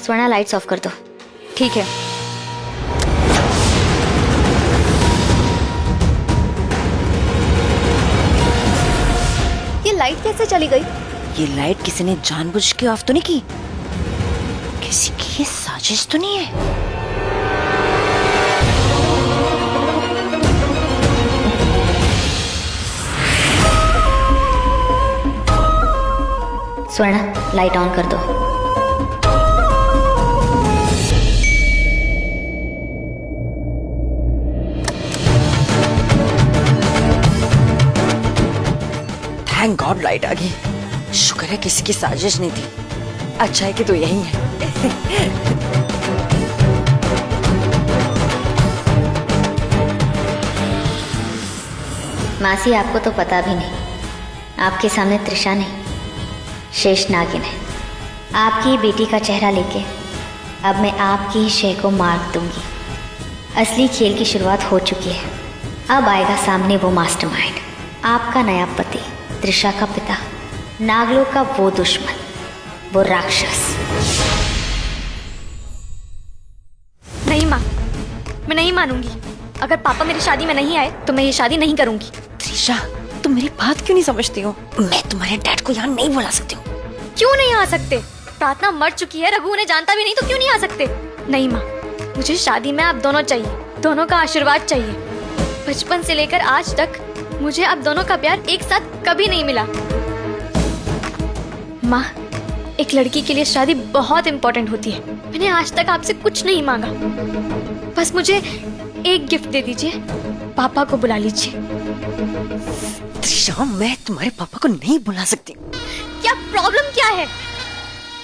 Swarna lights off कर दो। ठीक है। ये लाइट कैसे चली गई? ये लाइट किसी ने जानबूझ के ऑफ तो नहीं की? किसी की ये साजिश तो नहीं है? स्वर्णा लाइट ऑन कर दो। थैंक गॉड लाइट आ गई। शुक्र है किसी की साजिश नहीं थी। अच्छा है कि तू यही है। मासी, आपको तो पता भी नहीं, आपके सामने त्रिशा नहीं, शेष नागिन है। आपकी बेटी का चेहरा लेके अब मैं आपकी ही शय को मार दूंगी। असली खेल की शुरुआत हो चुकी है। अब आएगा सामने वो मास्टरमाइंड, आपका नया पति, त्रिशा का पिता, नागलोक का वो दुश्मन, वो राक्षस। नहीं माँ, मैं नहीं मानूंगी। अगर पापा मेरी शादी में नहीं आए तो मैं ये शादी नहीं करूंगी। त्रिशा, तुम मेरी बात क्यों नहीं समझती हो? मैं तुम्हारे डैड को यहाँ नहीं बुला सकती हूँ। क्यों नहीं आ सकते? प्रार्थना मर चुकी है, रघु उन्हें जानता भी नहीं, तो क्यों नहीं आ सकते? नहीं माँ, मुझे शादी में आप दोनों चाहिए, दोनों का आशीर्वाद चाहिए। बचपन से लेकर आज तक मुझे आप दोनों का प्यार एक साथ कभी नहीं मिला। माँ, एक लड़की के लिए शादी बहुत इम्पोर्टेंट होती है। मैंने आज तक आपसे कुछ नहीं मांगा, बस मुझे एक गिफ्ट दे दीजिए, पापा को बुला लीजिए। त्रिशा, मैं तुम्हारे पापा को नहीं बुला सकती। क्या प्रॉब्लम क्या है?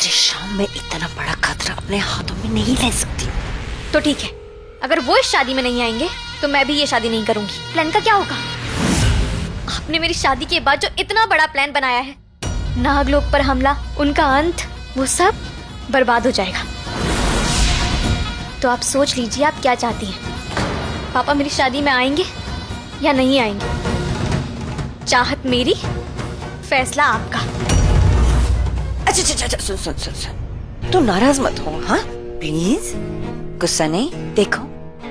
त्रिशा, मैं इतना बड़ा खतरा अपने हाथों में नहीं ले सकती। तो ठीक है, अगर वो इस शादी में नहीं आएंगे तो मैं भी ये शादी नहीं करूंगी। प्लान का क्या होगा? आपने मेरी शादी के बाद जो इतना बड़ा प्लान बनाया है, नागलोक पर हमला, उनका अंत, वो सब बर्बाद हो जाएगा। तो आप सोच लीजिए आप क्या चाहती हैं। पापा मेरी शादी में आएंगे या नहीं आएंगे? चाहत मेरी, फैसला आपका। अच्छा, सुन। तू नाराज मत हो, हाँ प्लीज। गुस्सा नहीं। देखो,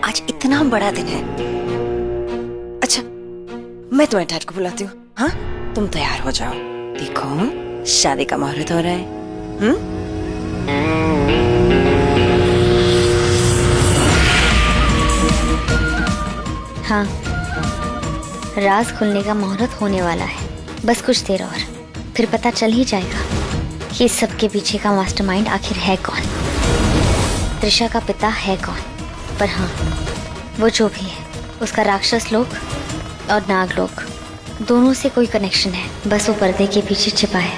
आज इतना बड़ा दिन है। अच्छा, मैं तुम्हारे डैड को बुलाती हूँ। हाँ, तुम तैयार हो जाओ। देखो, शादी का मुहूर्त हो रहा है। हाँ, राज खुलने का मुहूर्त होने वाला है। बस कुछ देर और, फिर पता चल ही जाएगा कि इस सब के पीछे का मास्टरमाइंड आखिर है कौन, त्रिशा का पिता है कौन। पर हाँ, वो जो भी है, उसका राक्षस लोक और नागलोक दोनों से कोई कनेक्शन है, बस वो पर्दे के पीछे छिपा है।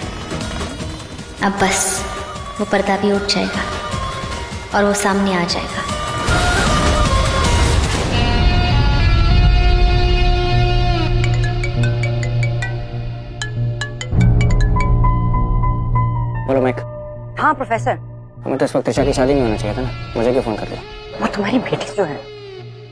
अब बस वो पर्दा भी उठ जाएगा और वो सामने आ जाएगा। बोलो मैक। हाँ प्रोफेसर। हमें तो इस वक्त त्रिशा की शादी नहीं होना चाहिए था ना, मुझे क्यों फोन कर दिया? वो तुम्हारी बेटी जो है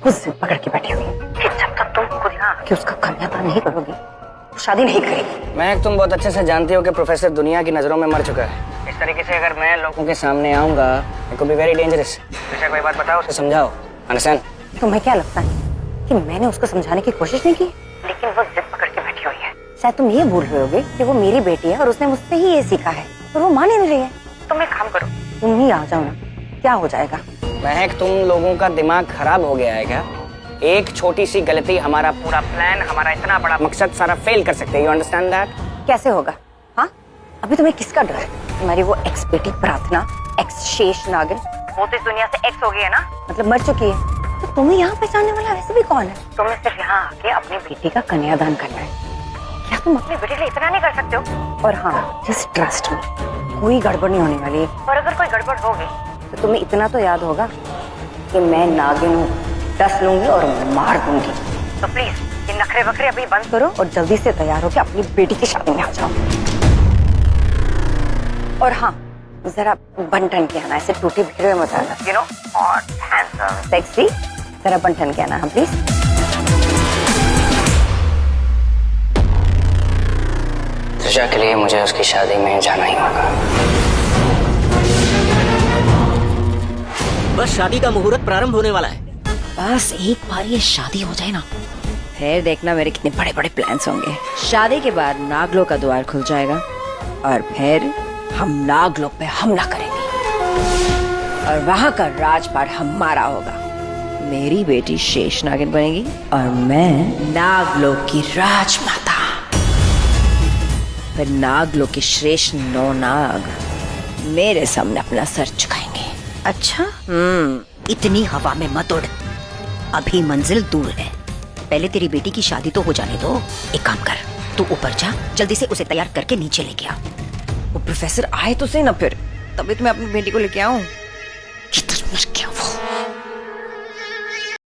वो जिद पकड़ के बैठी हुई है कि जब तक तुम खुद यहाँ आके उसका कन्यादान नहीं करोगी वो शादी नहीं करेगी। मैक, तुम बहुत अच्छे से जानती हो कि प्रोफेसर दुनिया की नजरों में मर चुका है। इस तरीके से अगर मैं लोगों के सामने आऊंगा, it could be very dangerous. Trisha को एक बात बताओ, उसे समझाओ। अंडरस्टैंड? तुम्हें क्या लगता है कि मैंने उसको समझाने की कोशिश नहीं की? लेकिन वो जिद पकड़ के बैठी हुई है। शायद तुम ये भूल रहे होगे कि वो मेरी बेटी है और उसने मुझसे ही ये सीखा है, और वो मान ही नहीं रही है। तुम एक काम करो, तुम ही आ जाओ ना, क्या हो जाएगा? महक, तुम लोगों का दिमाग खराब हो गया है क्या? एक छोटी सी गलती हमारा पूरा प्लान, हमारा इतना बड़ा मकसद सारा फेल कर सकते है। You understand that? कैसे होगा? हाँ, अभी तुम्हें किसका डर है? तुम्हारी वो एक्स बेटी प्रार्थना, एक्स शेष नागिन, वो तो इस दुनिया से एक्स हो गई है ना, मतलब मर चुकी है। तो तुम्हें यहाँ पहचानने वाला वैसे भी कौन है? तुम्हें सिर्फ यहाँ आके अपनी बेटी का कन्यादान करना है। क्या तुम अपनी बेटी के लिए इतना नहीं कर सकते हो? और हाँ, जस्ट ट्रस्ट मी, कोई गड़बड़ नहीं होने वाली है। और अगर कोई गड़बड़ हो गई तो तुम्हें इतना तो याद होगा कि मैं नागिन हूँ, डस लूंगी और मार दूंगी। तो प्लीज ये नखरे वखरे अभी बंद करो और जल्दी से तैयार होकर अपनी बेटी की शादी में आ जाओ। और हाँ, जरा बंटन के आना, ऐसे टूटी भिड़े में मत आना। You know, hot, handsome, sexy, जरा बंटन के आना प्लीज। त्रिशा के लिए मुझे उसकी शादी में जाना ही होगा। बस शादी का मुहूर्त प्रारंभ होने वाला है। बस एक बार ये शादी हो जाए ना, फिर देखना मेरे कितने बड़े बड़े प्लान्स होंगे। शादी के बाद नागलोक का द्वार खुल जाएगा और फिर हम नागलोक पे हमला करेंगे और वहां का राजपाट हमारा होगा। मेरी बेटी शेष नागिन बनेगी और मैं नागलोक की राजमाता। फिर नागलोक के श्रेष्ठ 9 नाग मेरे सामने अपना सर झुकाएंगे। अच्छा, इतनी हवा में मत उड़, अभी मंजिल दूर है। पहले तेरी बेटी की शादी तो हो जाने दो। एक काम कर, तू ऊपर जा, जल्दी से उसे तैयार करके नीचे लेके आ। वो प्रोफेसर आए तो सही ना, फिर तभी तो मैं अपनी बेटी को लेके आऊं।